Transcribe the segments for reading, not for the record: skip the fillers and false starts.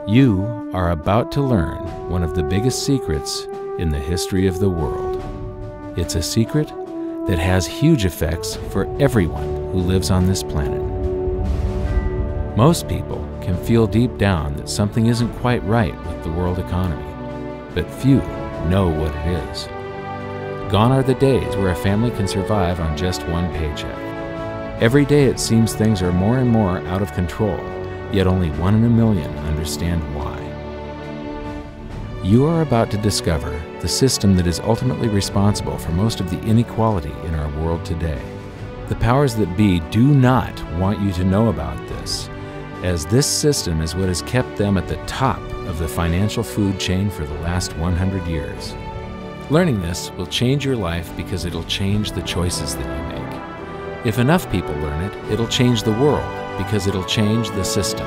You are about to learn one of the biggest secrets in the history of the world. It's a secret that has huge effects for everyone who lives on this planet. Most people can feel deep down that something isn't quite right with the world economy, but few know what it is. Gone are the days where a family can survive on just one paycheck. Every day it seems things are more and more out of control, yet only 1 in a million understand why. You are about to discover the system that is ultimately responsible for most of the inequality in our world today. The powers that be do not want you to know about this, as this system is what has kept them at the top of the financial food chain for the last 100 years. Learning this will change your life because it'll change the choices that you make. If enough people learn it, it'll change the world because it'll change the system.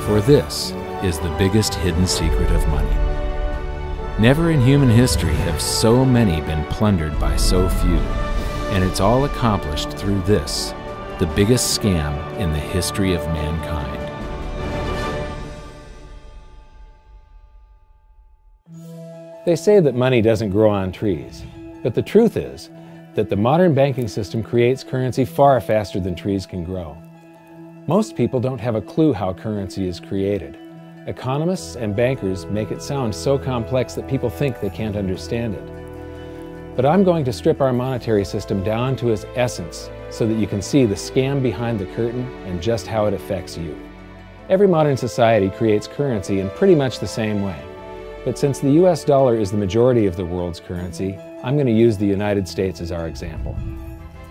For this is the biggest hidden secret of money. Never in human history have so many been plundered by so few, and it's all accomplished through this, the biggest scam in the history of mankind. They say that money doesn't grow on trees, but the truth is that the modern banking system creates currency far faster than trees can grow. Most people don't have a clue how currency is created. Economists and bankers make it sound so complex that people think they can't understand it. But I'm going to strip our monetary system down to its essence so that you can see the scam behind the curtain and just how it affects you. Every modern society creates currency in pretty much the same way. But since the US dollar is the majority of the world's currency, I'm going to use the United States as our example.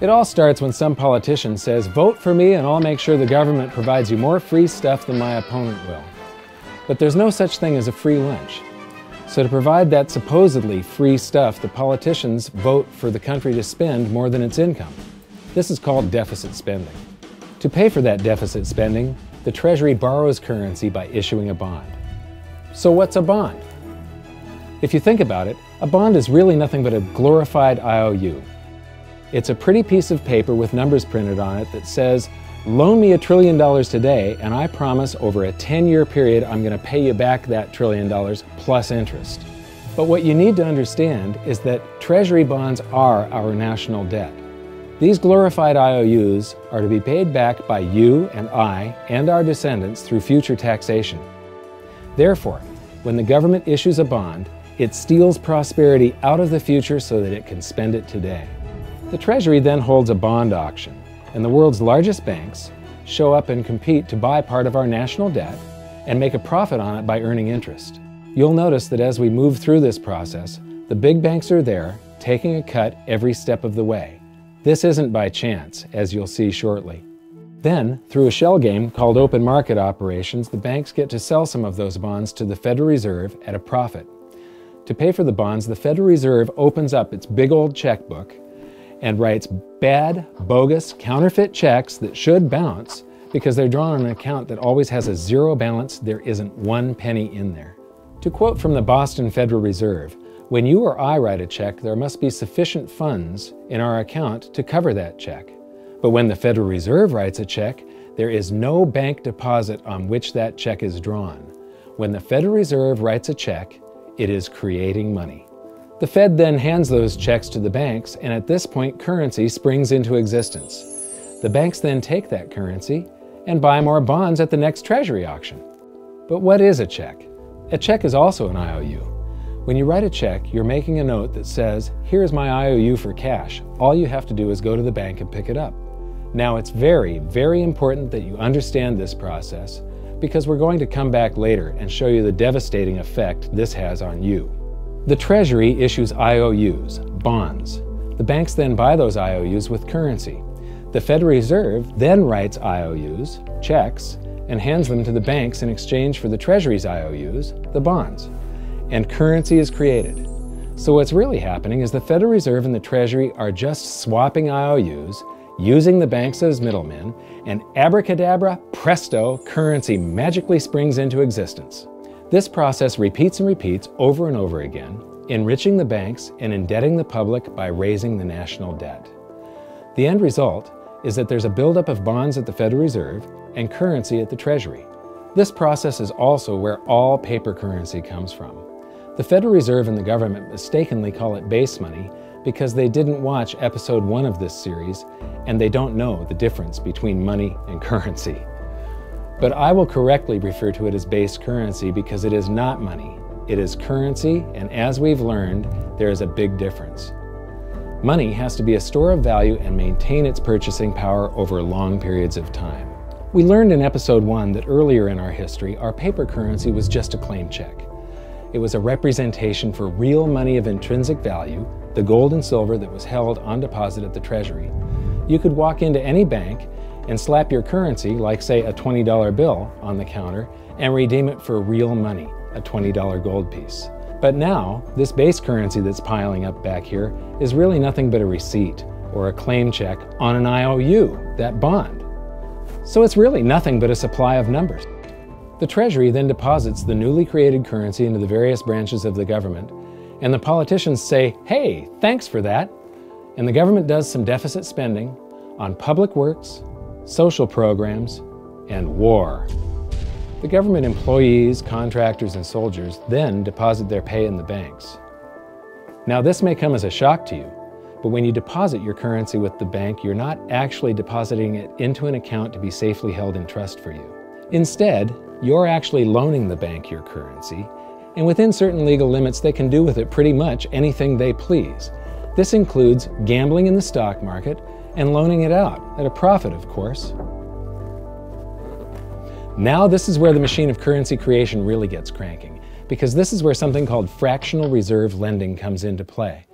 It all starts when some politician says, "Vote for me and I'll make sure the government provides you more free stuff than my opponent will." But there's no such thing as a free lunch. So to provide that supposedly free stuff, the politicians vote for the country to spend more than its income. This is called deficit spending. To pay for that deficit spending, the Treasury borrows currency by issuing a bond. So what's a bond? If you think about it, a bond is really nothing but a glorified IOU. It's a pretty piece of paper with numbers printed on it that says, "Loan me $1 trillion today, and I promise over a 10-year period I'm going to pay you back that $1 trillion plus interest." But what you need to understand is that Treasury bonds are our national debt. These glorified IOUs are to be paid back by you and I and our descendants through future taxation. Therefore, when the government issues a bond, it steals prosperity out of the future so that it can spend it today. The Treasury then holds a bond auction, and the world's largest banks show up and compete to buy part of our national debt and make a profit on it by earning interest. You'll notice that as we move through this process, the big banks are there, taking a cut every step of the way. This isn't by chance, as you'll see shortly. Then, through a shell game called open market operations, the banks get to sell some of those bonds to the Federal Reserve at a profit. To pay for the bonds, the Federal Reserve opens up its big old checkbook and writes bad, bogus, counterfeit checks that should bounce because they're drawn on an account that always has a zero balance. There isn't 1 penny in there. To quote from the Boston Federal Reserve, "When you or I write a check, there must be sufficient funds in our account to cover that check. But when the Federal Reserve writes a check, there is no bank deposit on which that check is drawn. When the Federal Reserve writes a check, it is creating money." The Fed then hands those checks to the banks, and at this point, currency springs into existence. The banks then take that currency and buy more bonds at the next Treasury auction. But what is a check? A check is also an IOU. When you write a check, you're making a note that says, "Here's my IOU for cash. All you have to do is go to the bank and pick it up." Now, it's very, very important that you understand this process because we're going to come back later and show you the devastating effect this has on you. The Treasury issues IOUs, bonds. The banks then buy those IOUs with currency. The Federal Reserve then writes IOUs, checks, and hands them to the banks in exchange for the Treasury's IOUs, the bonds. And currency is created. So what's really happening is the Federal Reserve and the Treasury are just swapping IOUs, using the banks as middlemen, and abracadabra, presto, currency magically springs into existence. This process repeats and repeats over and over again, enriching the banks and indebting the public by raising the national debt. The end result is that there's a buildup of bonds at the Federal Reserve and currency at the Treasury. This process is also where all paper currency comes from. The Federal Reserve and the government mistakenly call it base money because they didn't watch episode 1 of this series and they don't know the difference between money and currency. But I will correctly refer to it as base currency because it is not money. It is currency, and as we've learned, there is a big difference. Money has to be a store of value and maintain its purchasing power over long periods of time. We learned in episode 1 that earlier in our history, our paper currency was just a claim check. It was a representation for real money of intrinsic value, the gold and silver that was held on deposit at the Treasury. You could walk into any bank and slap your currency, like say a $20 bill, on the counter and redeem it for real money, a $20 gold piece. But now, this base currency that's piling up back here is really nothing but a receipt or a claim check on an IOU, that bond. So it's really nothing but a supply of numbers. The Treasury then deposits the newly created currency into the various branches of the government, and the politicians say, "Hey, thanks for that." And the government does some deficit spending on public works, social programs, and war. The government employees, contractors, and soldiers then deposit their pay in the banks. Now, this may come as a shock to you, but when you deposit your currency with the bank, you're not actually depositing it into an account to be safely held in trust for you. Instead, you're actually loaning the bank your currency, and within certain legal limits, they can do with it pretty much anything they please. This includes gambling in the stock market and loaning it out, at a profit, of course. Now this is where the machine of currency creation really gets cranking, because this is where something called fractional reserve lending comes into play.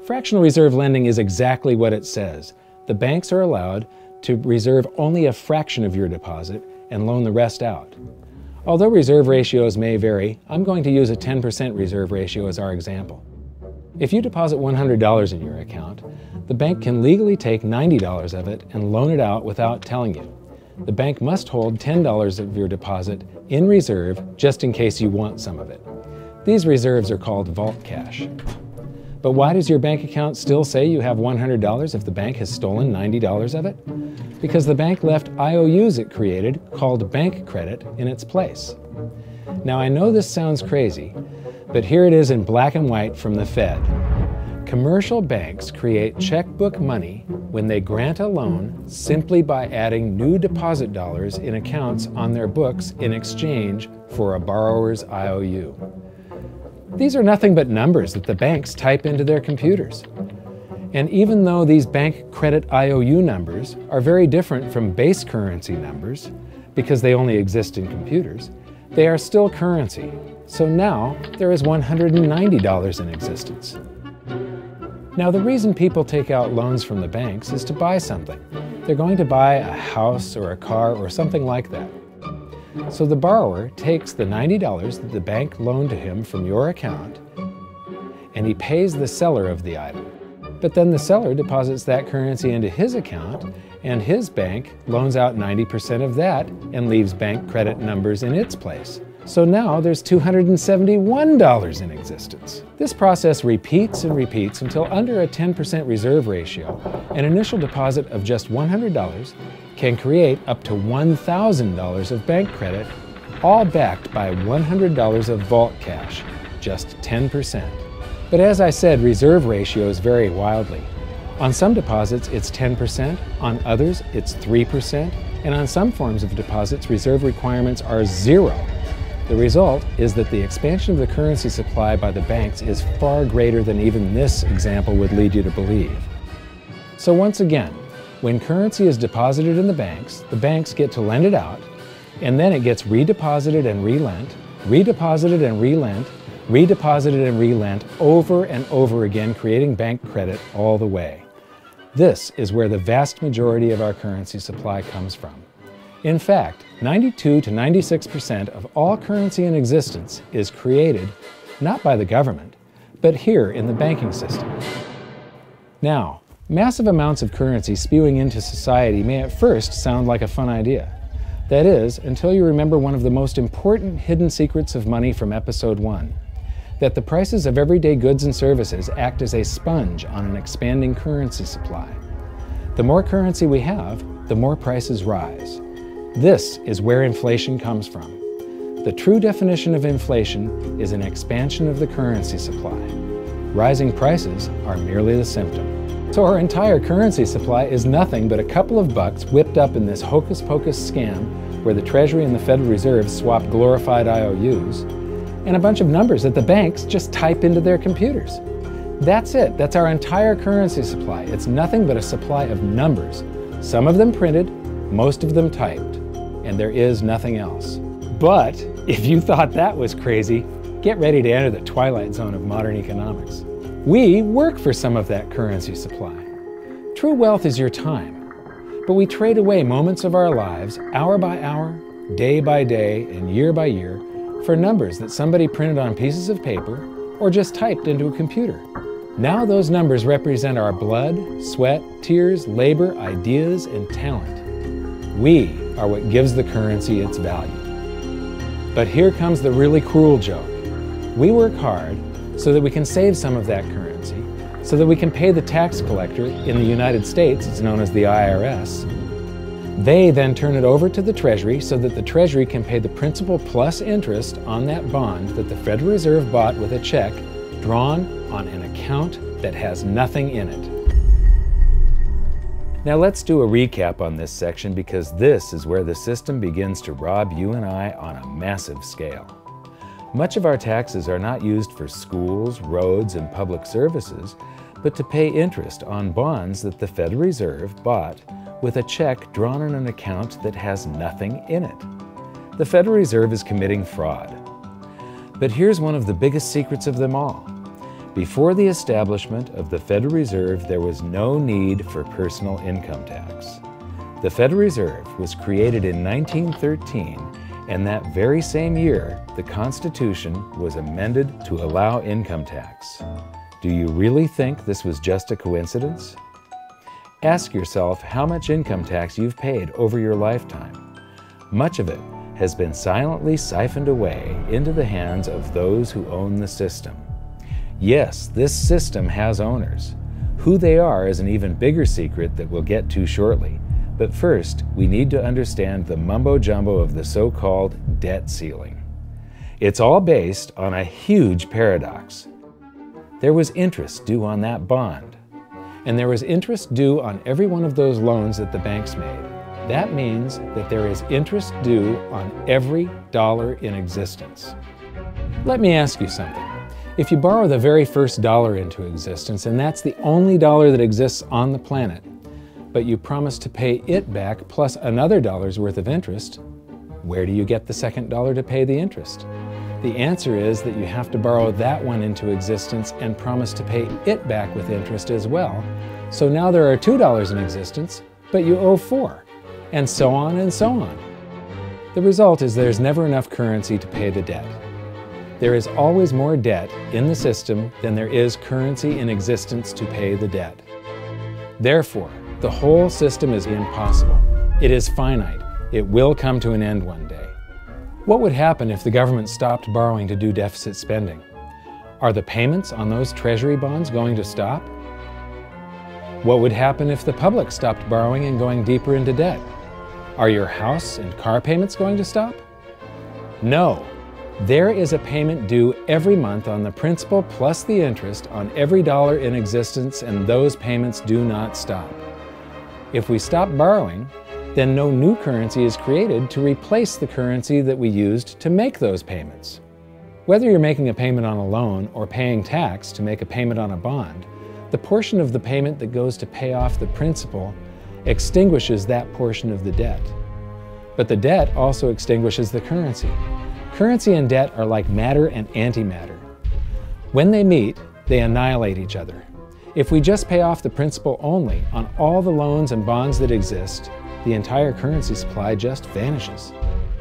Fractional reserve lending is exactly what it says. The banks are allowed to reserve only a fraction of your deposit and loan the rest out. Although reserve ratios may vary, I'm going to use a 10% reserve ratio as our example. If you deposit $100 in your account, the bank can legally take $90 of it and loan it out without telling you. The bank must hold $10 of your deposit in reserve just in case you want some of it. These reserves are called vault cash. But why does your bank account still say you have $100 if the bank has stolen $90 of it? Because the bank left IOUs it created, called bank credit, in its place. Now I know this sounds crazy, but here it is in black and white from the Fed. Commercial banks create checkbook money when they grant a loan simply by adding new deposit dollars in accounts on their books in exchange for a borrower's IOU. These are nothing but numbers that the banks type into their computers. And even though these bank credit IOU numbers are very different from base currency numbers, because they only exist in computers, they are still currency. So now there is $190 in existence. Now the reason people take out loans from the banks is to buy something. They're going to buy a house or a car or something like that. So the borrower takes the $90 that the bank loaned to him from your account and he pays the seller of the item. But then the seller deposits that currency into his account and his bank loans out 90% of that and leaves bank credit numbers in its place. So now there's $271 in existence. This process repeats and repeats until under a 10% reserve ratio, an initial deposit of just $100 can create up to $1,000 of bank credit, all backed by $100 of vault cash, just 10%. But as I said, reserve ratios vary wildly. On some deposits, it's 10%, on others, it's 3%, and on some forms of deposits, reserve requirements are 0. The result is that the expansion of the currency supply by the banks is far greater than even this example would lead you to believe. So once again, when currency is deposited in the banks get to lend it out, and then it gets redeposited and relent, redeposited and relent, redeposited and relent over and over again, creating bank credit all the way. This is where the vast majority of our currency supply comes from. In fact, 92 to 96% of all currency in existence is created not by the government, but here in the banking system. Now, massive amounts of currency spewing into society may at first sound like a fun idea. That is, until you remember one of the most important hidden secrets of money from episode 1, that the prices of everyday goods and services act as a sponge on an expanding currency supply. The more currency we have, the more prices rise. This is where inflation comes from. The true definition of inflation is an expansion of the currency supply. Rising prices are merely the symptom. So our entire currency supply is nothing but a couple of bucks whipped up in this hocus-pocus scam where the Treasury and the Federal Reserve swap glorified IOUs, and a bunch of numbers that the banks just type into their computers. That's it. That's our entire currency supply. It's nothing but a supply of numbers. Some of them printed, most of them typed, and there is nothing else. But if you thought that was crazy, get ready to enter the twilight zone of modern economics. We work for some of that currency supply. True wealth is your time. But we trade away moments of our lives, hour by hour, day by day, and year by year, for numbers that somebody printed on pieces of paper or just typed into a computer. Now those numbers represent our blood, sweat, tears, labor, ideas, and talent. We are what gives the currency its value. But here comes the really cruel joke. We work hard so that we can save some of that currency, so that we can pay the tax collector. In the United States, it's known as the IRS. They then turn it over to the Treasury so that the Treasury can pay the principal plus interest on that bond that the Federal Reserve bought with a check drawn on an account that has nothing in it. Now let's do a recap on this section, because this is where the system begins to rob you and I on a massive scale. Much of our taxes are not used for schools, roads, and public services, but to pay interest on bonds that the Federal Reserve bought with a check drawn on an account that has nothing in it. The Federal Reserve is committing fraud. But here's one of the biggest secrets of them all. Before the establishment of the Federal Reserve, there was no need for personal income tax. The Federal Reserve was created in 1913, and that very same year, the Constitution was amended to allow income tax. Do you really think this was just a coincidence? Ask yourself how much income tax you've paid over your lifetime. Much of it has been silently siphoned away into the hands of those who own the system. Yes, this system has owners. Who they are is an even bigger secret that we'll get to shortly. But first, we need to understand the mumbo-jumbo of the so-called debt ceiling. It's all based on a huge paradox. There was interest due on that bond, and there was interest due on every one of those loans that the banks made. That means that there is interest due on every dollar in existence. Let me ask you something. If you borrow the very first dollar into existence, and that's the only dollar that exists on the planet, but you promise to pay it back plus another dollar's worth of interest, where do you get the second dollar to pay the interest? The answer is that you have to borrow that one into existence and promise to pay it back with interest as well. So now there are $2 in existence, but you owe $4, and so on and so on. The result is there's never enough currency to pay the debt. There is always more debt in the system than there is currency in existence to pay the debt. Therefore, the whole system is impossible. It is finite. It will come to an end one day. What would happen if the government stopped borrowing to do deficit spending? Are the payments on those treasury bonds going to stop? What would happen if the public stopped borrowing and going deeper into debt? Are your house and car payments going to stop? No. There is a payment due every month on the principal plus the interest on every dollar in existence, and those payments do not stop. If we stop borrowing, then no new currency is created to replace the currency that we used to make those payments. Whether you're making a payment on a loan or paying tax to make a payment on a bond, the portion of the payment that goes to pay off the principal extinguishes that portion of the debt. But the debt also extinguishes the currency. Currency and debt are like matter and antimatter. When they meet, they annihilate each other. If we just pay off the principal only on all the loans and bonds that exist, the entire currency supply just vanishes.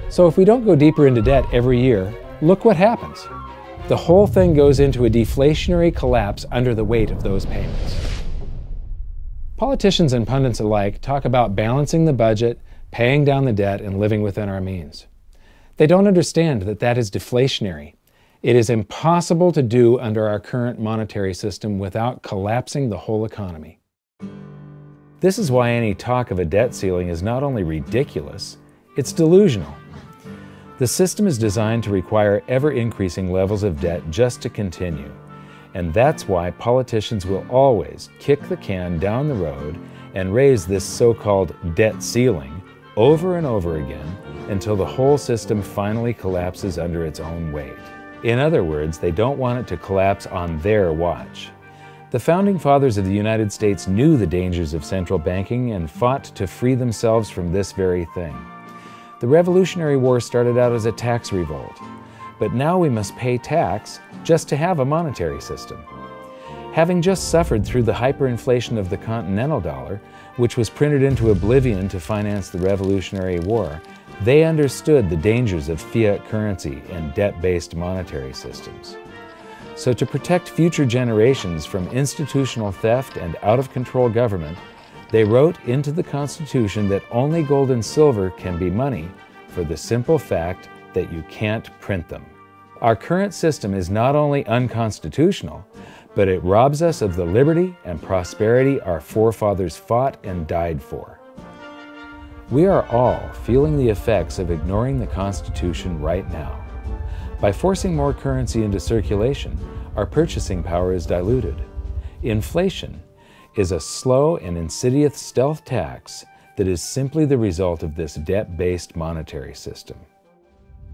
So if we don't go deeper into debt every year, look what happens. The whole thing goes into a deflationary collapse under the weight of those payments. Politicians and pundits alike talk about balancing the budget, paying down the debt, and living within our means. They don't understand that that is deflationary. It is impossible to do under our current monetary system without collapsing the whole economy. This is why any talk of a debt ceiling is not only ridiculous, it's delusional. The system is designed to require ever-increasing levels of debt just to continue. And that's why politicians will always kick the can down the road and raise this so-called debt ceiling over and over again until the whole system finally collapses under its own weight. In other words, they don't want it to collapse on their watch. The Founding Fathers of the United States knew the dangers of central banking and fought to free themselves from this very thing. The Revolutionary War started out as a tax revolt, but now we must pay tax just to have a monetary system. Having just suffered through the hyperinflation of the continental dollar, which was printed into oblivion to finance the Revolutionary War, they understood the dangers of fiat currency and debt-based monetary systems. So to protect future generations from institutional theft and out-of-control government, they wrote into the Constitution that only gold and silver can be money for the simple fact that you can't print them. Our current system is not only unconstitutional, but it robs us of the liberty and prosperity our forefathers fought and died for. We are all feeling the effects of ignoring the Constitution right now. By forcing more currency into circulation, our purchasing power is diluted. Inflation is a slow and insidious stealth tax that is simply the result of this debt-based monetary system.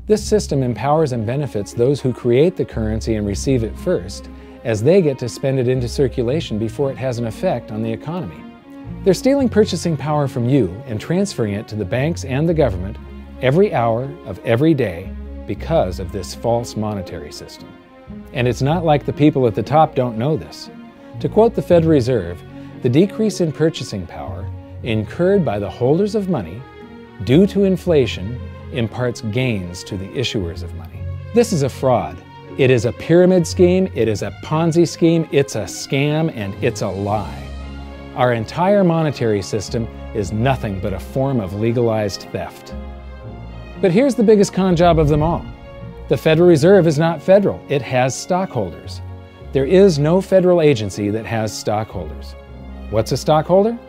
This system empowers and benefits those who create the currency and receive it first, as they get to spend it into circulation before it has an effect on the economy. They're stealing purchasing power from you and transferring it to the banks and the government every hour of every day because of this false monetary system. And it's not like the people at the top don't know this. To quote the Federal Reserve, the decrease in purchasing power incurred by the holders of money due to inflation imparts gains to the issuers of money. This is a fraud. It is a pyramid scheme, it is a Ponzi scheme, it's a scam, and it's a lie. Our entire monetary system is nothing but a form of legalized theft. But here's the biggest con job of them all. The Federal Reserve is not federal, it has stockholders. There is no federal agency that has stockholders. What's a stockholder?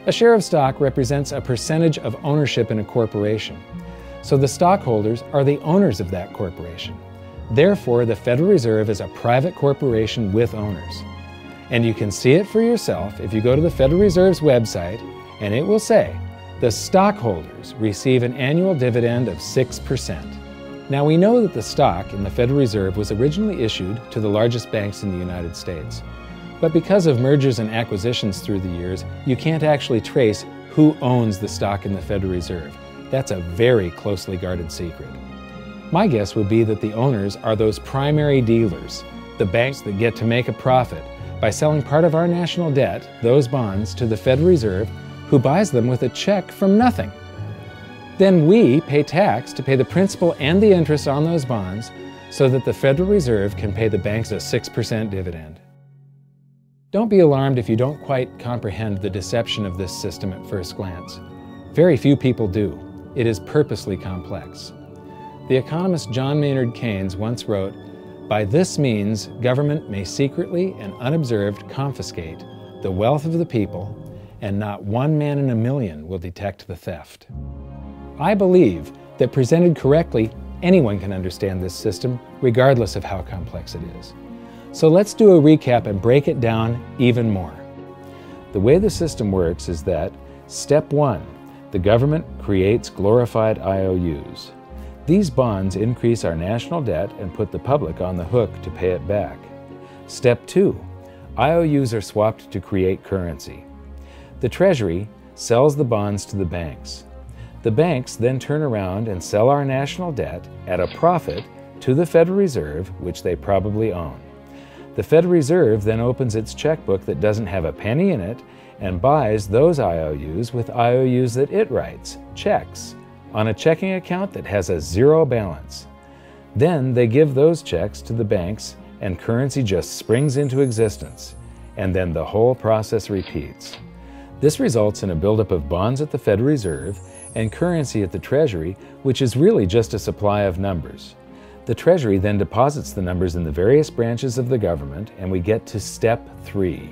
A share of stock represents a percentage of ownership in a corporation. So the stockholders are the owners of that corporation. Therefore, the Federal Reserve is a private corporation with owners. And you can see it for yourself if you go to the Federal Reserve's website, and it will say, the stockholders receive an annual dividend of 6%. Now we know that the stock in the Federal Reserve was originally issued to the largest banks in the United States. But because of mergers and acquisitions through the years, you can't actually trace who owns the stock in the Federal Reserve. That's a very closely guarded secret. My guess would be that the owners are those primary dealers, the banks that get to make a profit by selling part of our national debt, those bonds, to the Federal Reserve, who buys them with a check from nothing. Then we pay tax to pay the principal and the interest on those bonds so that the Federal Reserve can pay the banks a 6% dividend. Don't be alarmed if you don't quite comprehend the deception of this system at first glance. Very few people do. It is purposely complex. The economist John Maynard Keynes once wrote, "By this means, government may secretly and unobserved confiscate the wealth of the people, and not one man in a million will detect the theft." I believe that presented correctly, anyone can understand this system, regardless of how complex it is. So let's do a recap and break it down even more. The way the system works is that, step 1, the government creates glorified IOUs. These bonds increase our national debt and put the public on the hook to pay it back. Step 2, IOUs are swapped to create currency. The Treasury sells the bonds to the banks. The banks then turn around and sell our national debt at a profit to the Federal Reserve, which they probably own. The Federal Reserve then opens its checkbook that doesn't have a penny in it and buys those IOUs with IOUs that it writes, checks, on a checking account that has a zero balance. Then they give those checks to the banks and currency just springs into existence, and then the whole process repeats. This results in a buildup of bonds at the Federal Reserve and currency at the Treasury, which is really just a supply of numbers. The Treasury then deposits the numbers in the various branches of the government, and we get to step 3.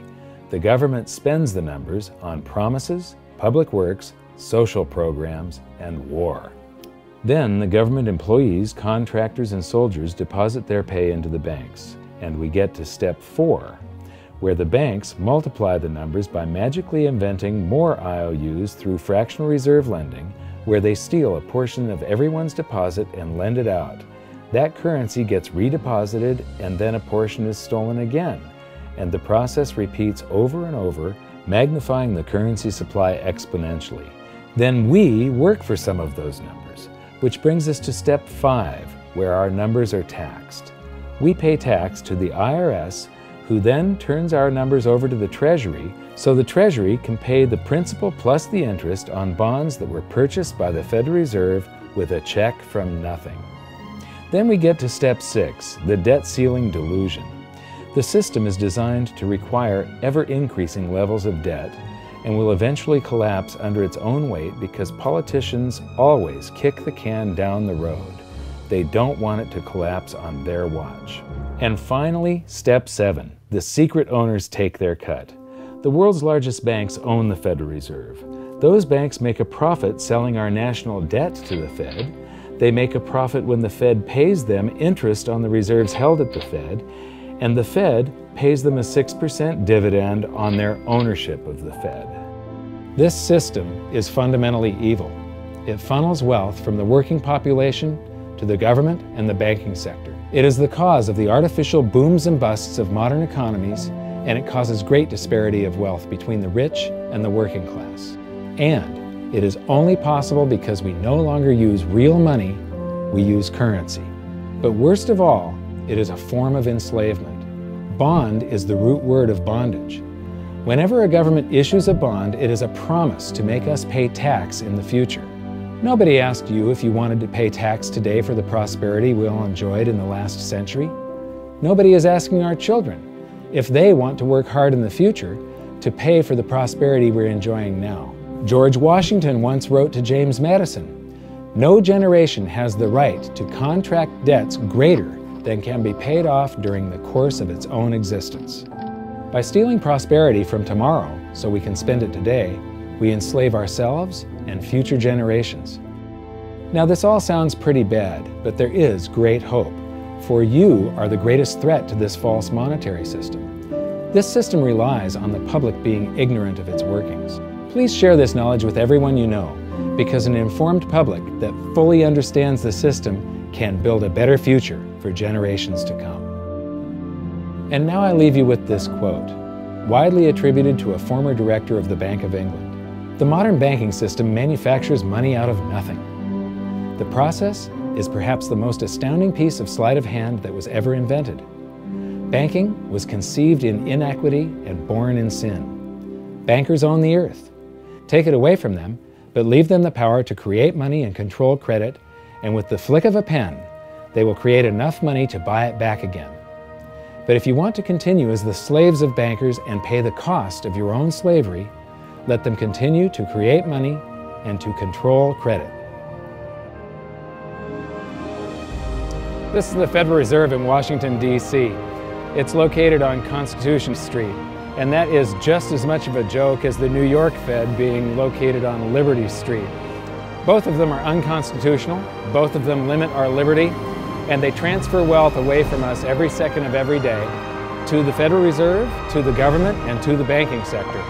The government spends the numbers on promises, public works, social programs, and war. Then the government employees, contractors, and soldiers deposit their pay into the banks, and we get to step 4, where the banks multiply the numbers by magically inventing more IOUs through fractional reserve lending, where they steal a portion of everyone's deposit and lend it out. That currency gets redeposited, and then a portion is stolen again, and the process repeats over and over, magnifying the currency supply exponentially. Then we work for some of those numbers, which brings us to step 5, where our numbers are taxed. We pay tax to the IRS, who then turns our numbers over to the Treasury, so the Treasury can pay the principal plus the interest on bonds that were purchased by the Federal Reserve with a check from nothing. Then we get to step 6, the debt ceiling delusion. The system is designed to require ever-increasing levels of debt and will eventually collapse under its own weight because politicians always kick the can down the road. They don't want it to collapse on their watch. And finally, step 7, the secret owners take their cut. The world's largest banks own the Federal Reserve. Those banks make a profit selling our national debt to the Fed. They make a profit when the Fed pays them interest on the reserves held at the Fed, and the Fed pays them a 6% dividend on their ownership of the Fed. This system is fundamentally evil. It funnels wealth from the working population to the government and the banking sector. It is the cause of the artificial booms and busts of modern economies, and it causes great disparity of wealth between the rich and the working class. And it is only possible because we no longer use real money, we use currency. But worst of all, it is a form of enslavement. Bond is the root word of bondage. Whenever a government issues a bond, it is a promise to make us pay tax in the future. Nobody asked you if you wanted to pay tax today for the prosperity we all enjoyed in the last century. Nobody is asking our children if they want to work hard in the future to pay for the prosperity we're enjoying now. George Washington once wrote to James Madison, "No generation has the right to contract debts greater than can be paid off during the course of its own existence." By stealing prosperity from tomorrow so we can spend it today, we enslave ourselves and future generations. Now this all sounds pretty bad, but there is great hope, for you are the greatest threat to this false monetary system. This system relies on the public being ignorant of its workings. Please share this knowledge with everyone you know, because an informed public that fully understands the system can build a better future for generations to come. And now I leave you with this quote, widely attributed to a former director of the Bank of England. "The modern banking system manufactures money out of nothing. The process is perhaps the most astounding piece of sleight of hand that was ever invented. Banking was conceived in inequity and born in sin. Bankers own the earth. Take it away from them, but leave them the power to create money and control credit, and with the flick of a pen, they will create enough money to buy it back again. But if you want to continue as the slaves of bankers and pay the cost of your own slavery, let them continue to create money and to control credit." This is the Federal Reserve in Washington, D.C. It's located on Constitution Street, and that is just as much of a joke as the New York Fed being located on Liberty Street. Both of them are unconstitutional, both of them limit our liberty, and they transfer wealth away from us every second of every day to the Federal Reserve, to the government, and to the banking sector.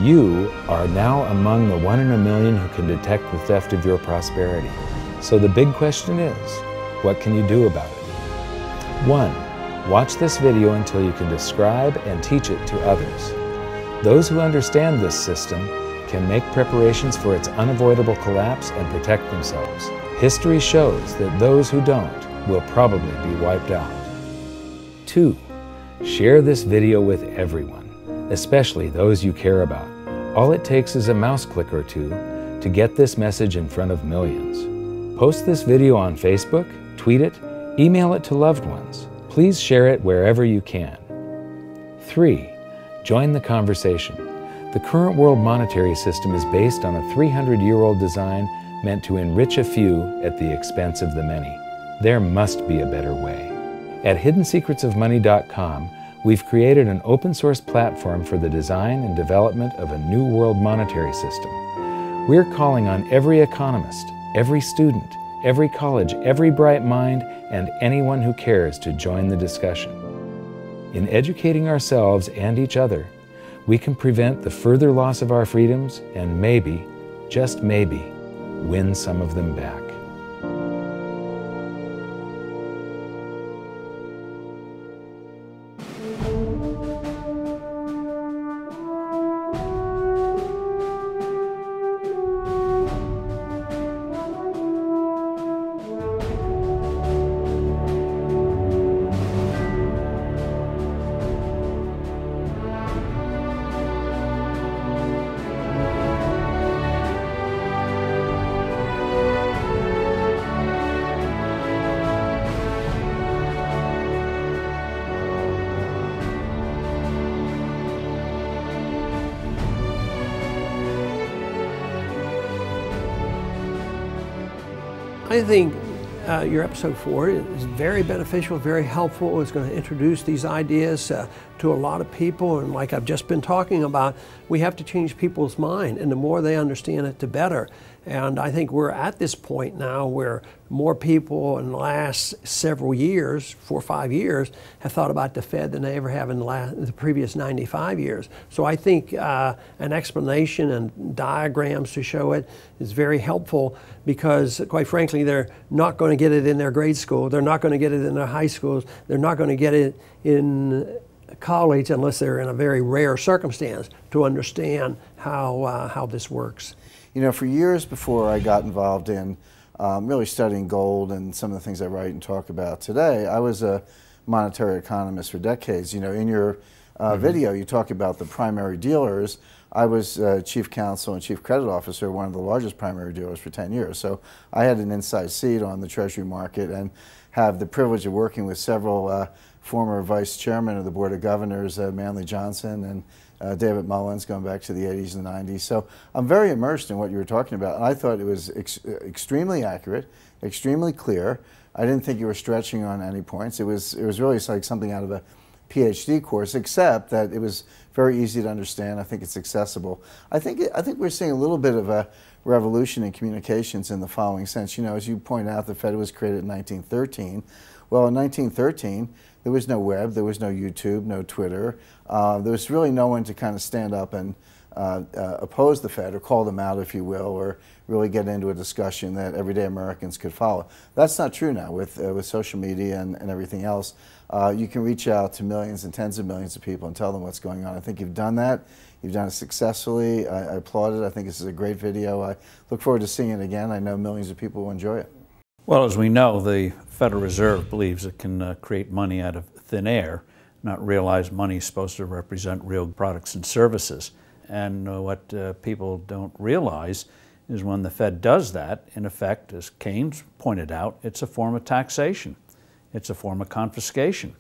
You are now among the 1 in a million who can detect the theft of your prosperity. So the big question is, what can you do about it? 1. Watch this video until you can describe and teach it to others. Those who understand this system can make preparations for its unavoidable collapse and protect themselves. History shows that those who don't will probably be wiped out. 2. Share this video with everyone, especially those you care about. All it takes is a mouse click or two to get this message in front of millions. Post this video on Facebook, tweet it, email it to loved ones. Please share it wherever you can. 3. Join the conversation. The current world monetary system is based on a 300-year-old design meant to enrich a few at the expense of the many. There must be a better way. At hiddensecretsofmoney.com, we've created an open-source platform for the design and development of a new world monetary system. We're calling on every economist, every student, every college, every bright mind, and anyone who cares to join the discussion. In educating ourselves and each other, we can prevent the further loss of our freedoms and maybe, just maybe, win some of them back. I think your episode 4 is very beneficial, very helpful. It's going to introduce these ideas to a lot of people, and like I've just been talking about, we have to change people's mind, and the more they understand it, the better. And I think we're at this point now where more people in the last several years, 4 or 5 years, have thought about the Fed than they ever have in the previous 95 years. So I think an explanation and diagrams to show it is very helpful, because quite frankly, they're not going to get it in their grade school, they're not going to get it in their high schools, they're not going to get it in college unless they're in a very rare circumstance to understand how this works. You know, for years before I got involved in really studying gold and some of the things I write and talk about today, I was a monetary economist for decades. You know, in your video, you talk about the primary dealers. I was chief counsel and chief credit officer of one of the largest primary dealers for 10 years. So I had an inside seat on the Treasury market and have the privilege of working with several former vice chairmen of the Board of Governors, Manley Johnson and David Mullins, going back to the 80s and 90s. So I'm very immersed in what you were talking about, and I thought it was extremely accurate, extremely clear. I didn't think you were stretching on any points. It was really like something out of a PhD course, except that it was very easy to understand. I think it's accessible. I think we're seeing a little bit of a revolution in communications in the following sense. You know, as you point out, the Fed was created in 1913. Well, in 1913, there was no web, there was no YouTube, no Twitter. There was really no one to kind of stand up and oppose the Fed or call them out, if you will, or really get into a discussion that everyday Americans could follow. That's not true now with social media and everything else. You can reach out to millions and tens of millions of people and tell them what's going on. I think you've done that. You've done it successfully. I applaud it. I think this is a great video. I look forward to seeing it again. I know millions of people will enjoy it. Well, as we know, the Federal Reserve believes it can create money out of thin air, not realize money is supposed to represent real products and services. And what people don't realize is when the Fed does that, in effect, as Keynes pointed out, it's a form of taxation. It's a form of confiscation.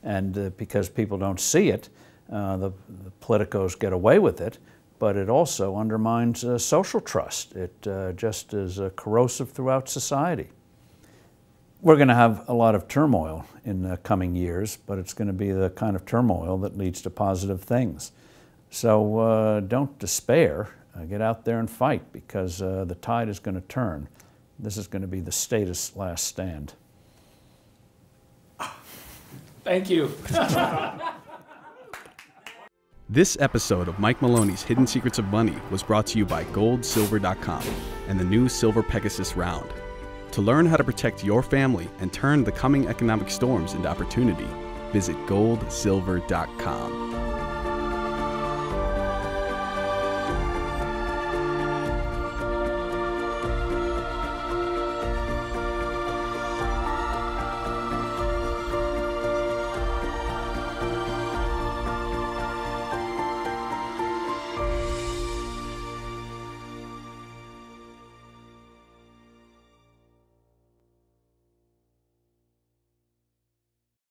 And because people don't see it, the politicos get away with it, but it also undermines social trust. It just is corrosive throughout society. We're going to have a lot of turmoil in the coming years, but it's going to be the kind of turmoil that leads to positive things. So don't despair. Get out there and fight, because the tide is going to turn. This is going to be the status last stand. Thank you. This episode of Mike Maloney's Hidden Secrets of Money was brought to you by GoldSilver.com and the new Silver Pegasus Round. To learn how to protect your family and turn the coming economic storms into opportunity, visit GoldSilver.com.